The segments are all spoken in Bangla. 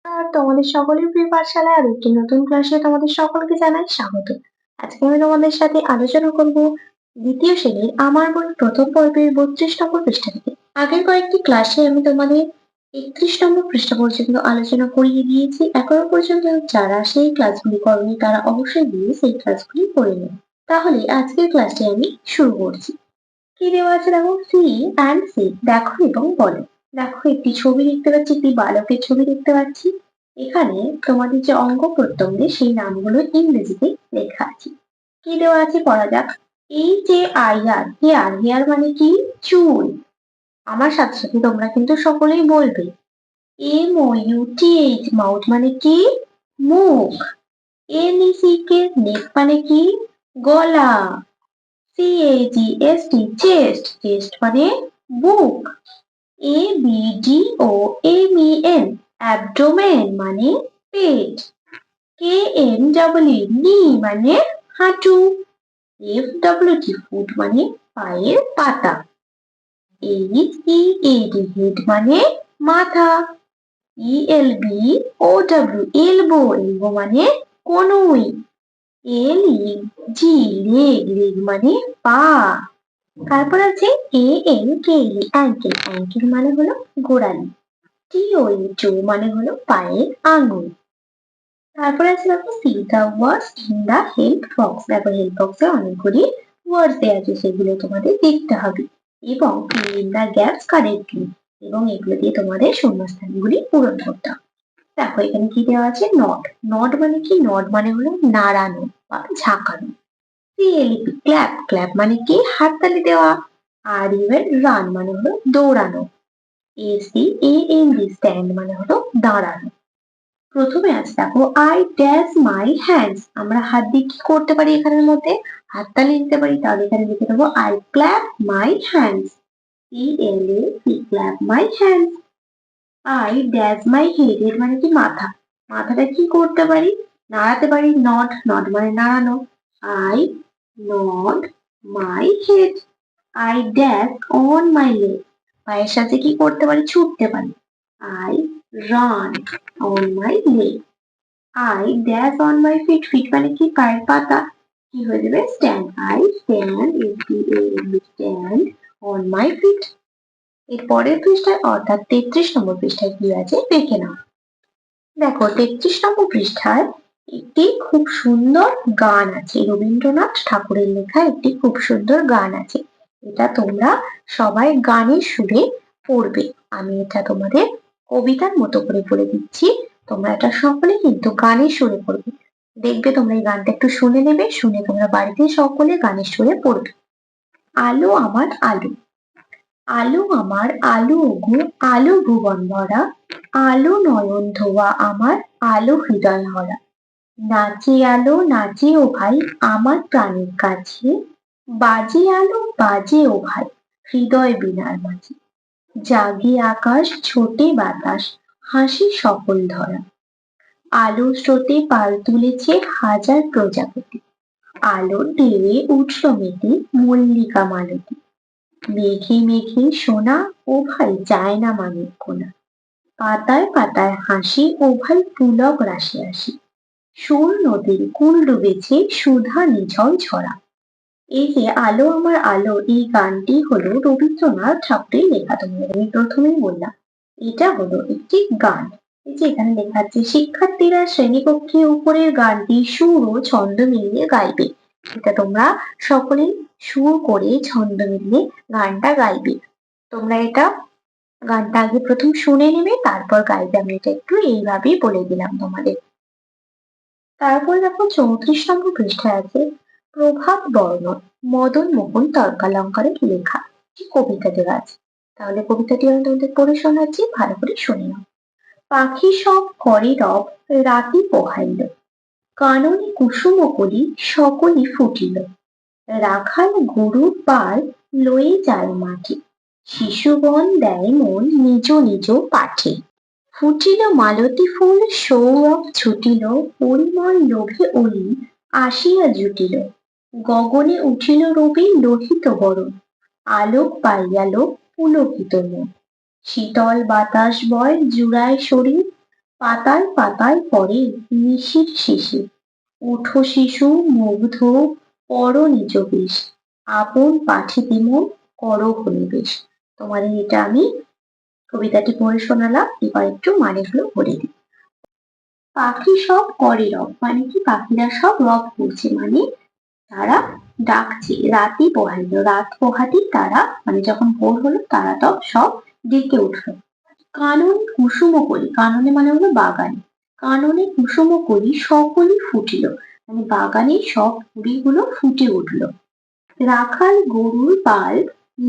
আর তোমাদের সকলের প্রিয় পাঠশালায় আর একটি নতুন ক্লাসে তোমাদের সকলকে জানাই স্বাগত। আজকে আমি তোমাদের সাথে আলোচনা করব দ্বিতীয় শ্রেণীর আমার বই প্রথম পর্বের 32 নম্বর পৃষ্ঠা থেকে। আগের কয়েকটি ক্লাসে আমি তোমাদের 31 নম্বর পৃষ্ঠা পর্যন্ত আলোচনা করিয়ে দিয়েছি। এখনো পর্যন্ত যারা সেই ক্লাসগুলি করনি তারা অবশ্যই গিয়ে সেই ক্লাসগুলি করে নেবে। তাহলে আজকের ক্লাসটি আমি শুরু করছি। কি দেওয়া আছে দেখো, সি অ্যান্ড সি, দেখো এবং বলো। দেখো একটি ছবি দেখতে পাচ্ছি, একটি বালকের ছবি দেখতে পাচ্ছি। এখানে তোমাদের যে অঙ্গ প্রত্যঙ্গে সেই নামগুলো ইংরেজিতে লেখা আছে। কি দেওয়া আছে পড়া যাক। এই যে আইয়ার, হেয়ার, হেয়ার মানে কি? চুল। আমার সাথে সাথে তোমরা কিন্তু সকলেই বলবে। MOUTH, মাউথ মানে কি? মুখ। NECK, নেক মানে কি? গলা। CHEST, চেস্ট, চেস্ট মানে বুক। ABDOMEN, অ্যাবডোমেন মানে পেট। KNEE, নি মানে হাঁটু। FWT, ফুট মানে পায়ের পাতা। HEAD, হেড মানে মাথা। ELBOW, এলবো, এলবো মানে কনুই। LEG, লেগ, লেগ মানে পা। তারপর আছে ANKLE, অ্যাঙ্কেল, অ্যাঙ্কেল মানে হলো গোড়ালি। TOE, টো মানে হলো পায়ের আঙ্গুল। তারপর আছে দেখো see the words in the help box. দেখো হেল্প বক্সে অনেকগুলি ওয়ার্ডস দেওয়া আছে, সেগুলো তোমাদের দেখতে হবে এবং fill in the gaps correctly, এবং এগুলো দিয়ে তোমাদের শূন্যস্থানগুলি পূরণ করতে হবে। দেখো এখানে কি দেওয়া আছে? নড। নড মানে কি? নড মানে হলো নাড়ানো বা ঝাঁকানো। CLEP, ক্ল্যাপ, ক্ল্যাপ মানে কি? হাততালি দেওয়া। RUN, রান মানে হলো দৌড়ানো। STAND, স্ট্যান্ড মানে হলো দাঁড়ানো। প্রথমে আছে দেখো আই ড্যাশ মাই হ্যান্ডস, আমরা হাত দিয়ে কি করতে পারি? এখানের মধ্যে হাততালি দিতে পারি। তাহলে এখানে লিখে দেবো I clap my hands. CLAP, clap my hands. I dash my head, head মানে কি? মাথা। মাথাটা কি করতে পারি? নাড়াতে পারি। নট, নট মানে নাড়ানো। I nod my head. I dash on my leg, পায়ের সাথে কি করতে পারি? ছুটতে পারি। I run on my leg. I dash on my feet, feet মানে কি? পায়ের পাতা। কি হয়ে যাবে? Stand. I stand, stand on my feet. এর পরের পৃষ্ঠায় অর্থাৎ 33 নম্বর পৃষ্ঠায় কি আছে দেখে নাও। দেখো 33 নম্বর পৃষ্ঠায় একটি খুব সুন্দর গান আছে, রবীন্দ্রনাথ ঠাকুরের লেখা একটি খুব সুন্দর গান আছে। এটা তোমরা সবাই গানের সুরে পড়বে। আমি এটা তোমাদের কবিতার মতো করে পড়ে দিচ্ছি, তোমরা এটা সকলে কিন্তু গানের সুরে পড়বে। দেখবে তোমরা এই গানটা একটু শুনে নেবে, শুনে তোমরা বাড়িতে সকলে গানের সুরে পড়বে। আলো আমার আলো, আলো আমার আলো ওগো, আলো ভুবন ভরা, আলো নয়ন ধোয়া আমার, আলো হৃদয় ভরা। নাচে আলো নাচে ও ভাই আমার প্রাণের কাছে, বাজে আলো বাজে ও ভাই হৃদয় বীণার মাঝে। জাগে আকাশ ছোটে বাতাস, হাসি সকল ধরা, আলো স্রোতে পাল তুলেছে হাজার প্রজাপতি, আলোর ঢেউয়ে উঠল মেতে মল্লিকা মালতী। মেঘে মেঘে সোনা ও ভাই যায় না মানিক কোনা, পাতায় পাতায় হাসি ও ভাই পুলক রাশি রাশি, সুর নদীর কুল ডুবেছে সুধা নিঝল ছড়া। এই যে আলো আমার আলো, এই গানটি হলো রবীন্দ্রনাথ ঠাকুরের লেখা। তোমাদের আমি প্রথমেই বললাম এটা হলো একটি গান। এই যে এখানে লেখা আছে শিক্ষার্থীরা শ্রেণীকক্ষে উপরের গানটি সুর ও ছন্দ মিলিয়ে গাইবে। এটা তোমরা সকলেই সুর করে ছন্দ মিলিয়ে গানটা গাইবে। তোমরা এটা গানটা আগে প্রথম শুনে নেবে, তারপর গাইবে। আমি এটা একটু এইভাবেই বলে দিলাম তোমাদের। তারপর দেখো 34 নম্বর পৃষ্ঠায় আছে প্রভাত বর্ণন, মদন মোহন তর্কালঙ্কারের লেখা একটি কবিতা দেওয়া আছে। তাহলে কবিতাটি আমি তোমাদের পড়ে শোনাচ্ছি, ভালো করে শুনে নাও। পাখি সব করে রব, রাতি পোহাইল, কাননে কুসুম কলি সকলই ফুটিল, রাখাল গরুর পাল লয়ে যায় মাঠে, শিশুগণ দেয় মন নিজ নিজ পাঠে, ফুটিল মালতী ফুল সৌরভ ছুটিল, পরিমল লোভে অলি আসিয়া জুটিল, গগনে উঠিল রবি লোহিত বরণ, আলোক পাইয়াল পুলকিত মন, শীতল বাতাস বয় জুড়ায় শরীর, পাতায় পাতায় পড়ে নিশির শিশির, ওঠো শিশু মুগ্ধ পড়ো নিজ বেশ, আপন পাঠিতে মন করো হনিবেশ। তোমাদের এটা আমি কবিতাটি পড়ে শোনালাম, এবার একটু মানেগুলো বলে দিই। পাখি সব করে রব, মানে কি পাখিরা সব রব করছে, মানে তারা ডাকছে। রাতি পোহাইলো, রাত পোহাতেই তারা, মানে যখন ভোর হলো তারা তো সব ডেকে উঠলো। কানন কুসুম কলি, কাননে মানে হলো বাগান, কাননে কুসুম কলি সকলই ফুটিল, মানে বাগানে সব কুড়িগুলো ফুটে উঠলো। রাখাল গরুর পাল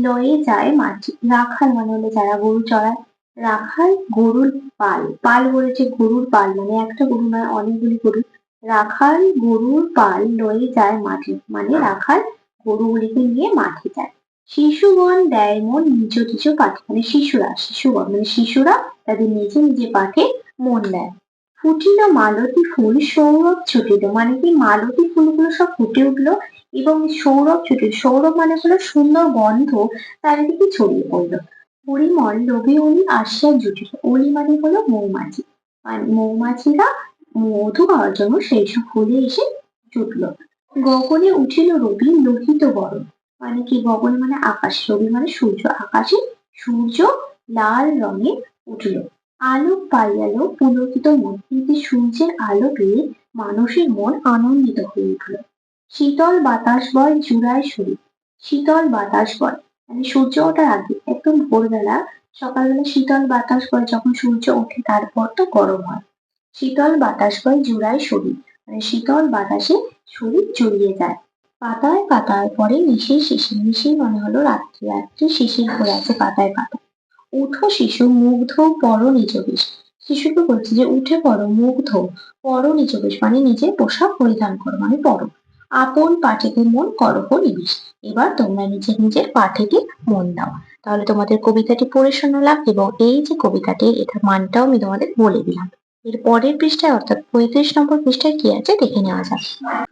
লয়ে যায় মাঠে, রাখাল মানে হলো যারা গরু চড়ায়, রাখাল গরুর পাল, পাল বলেছে গরুর পাল, মানে একটা গরু নয় অনেকগুলি গরু। রাখাল গরুর পাল লয়ে যায় মাঠে, মানে রাখাল গরুগুলিকে নিয়ে মাঠে যায়। শিশুগণ দেয় মন নিজ নিজ পাঠে, মানে শিশুগণ মানে শিশুরা তাদের নিজে নিজে পাঠে মন দেয়। ফুটিল মালতী ফুল সৌরভ ছুটিল, মানে কি মালতী ফুলগুলো সব ফুটে উঠলো এবং সৌরভ ছুটিল, সৌরভ মানে হলো সুন্দর গন্ধ চারিদিকে ছড়িয়ে পড়লো। পরিমল লোভে অলি আসিয়া জুটিল, অলি মানে হলো মৌমাছি, আর মৌমাছিরা মধু খাওয়ার জন্য সেই সব ফুলে এসে জুটলো। গগনে উঠিল রবি লোহিত বরণ, মানে কি গগনে মানে আকাশ, রবি মানে সূর্য, আকাশে সূর্য লাল রঙে উঠলো। আলোক পাইয়ালো পুলকিত মন, কিন্তু সূর্যের আলো পেয়ে মানুষের মন আনন্দিত হয়ে উঠল। শীতল বাতাস বয় জুড়ায় শরীর, শীতল বাতাস বয় মানে সূর্য ওঠার আগে একদম ভোরবেলা, সকালবেলা শীতল বাতাস বয়, যখন সূর্য ওঠে তারপর তো গরম হয়। শীতল বাতাস বয় জুড়ায় শরীর, মানে শীতল বাতাসে শরীর জড়িয়ে যায়। পাতায় পাতায় পড়ে নিশির শিশির, নিশির মানে হলো রাত্রি, রাত্রি শিশির পড়ে আছে পাতায় পাতায়। উঠো শিশু মুগ্ধ পরো নিজ বেশ, শিশুকে বলছে যে উঠে পড়ো মুগ্ধ পরো নিজ বেশ, মানে নিজের পোশাক পরিধান করো, মানে পরো। আপন পাঠেতে মন করহ নিবেশ, এবার তোমরা নিজের নিজের পাঠেতে মন দাও। তাহলে তোমাদের কবিতাটি পড়ে শোনালাম এবং এই যে কবিতাটি এটার মানটাও আমি তোমাদের বলে দিলাম। এর পরের পৃষ্ঠায় অর্থাৎ 35 নম্বর পৃষ্ঠায় কি আছে দেখে নেওয়া যাক।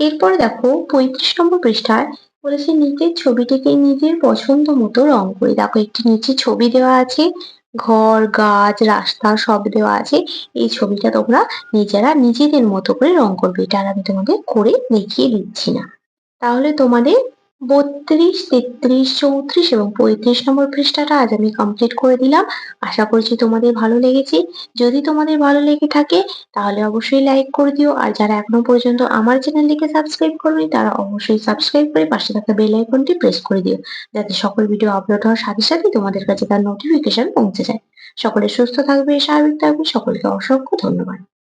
এরপরে দেখো 35 নম্বর পৃষ্ঠায় বলেছে নিচের ছবিটিকে নিজের পছন্দ মতো রং করে, দেখো একটি নিচে ছবি দেওয়া আছে, ঘর গাছ রাস্তা সব দেওয়া আছে। এই ছবিটা তোমরা নিজেরা নিজেদের মতো করে রং করবে, এটা আর আমি তোমাদের করে দেখিয়ে দিচ্ছি না। তাহলে তোমাদের 32, 33, 34 এবং 35 নম্বর পৃষ্ঠাটা আজ আমি কমপ্লিট করে দিলাম। আশা করছি তোমাদের ভালো লেগেছে। যদি তোমাদের ভালো লেগে থাকে তাহলে অবশ্যই লাইক করে দিও, আর যারা এখনো পর্যন্ত আমার চ্যানেলটিকে সাবস্ক্রাইব করোনি তারা অবশ্যই সাবস্ক্রাইব করে পাশে থাকা বেল আইকনটি প্রেস করে দিও, যাতে সকল ভিডিও আপলোড হওয়ার সাথে সাথে তোমাদের কাছে তার নোটিফিকেশন পৌঁছে যায়। সকলে সুস্থ থাকবে, স্বাভাবিক থাকবে, সকলকে অসংখ্য ধন্যবাদ।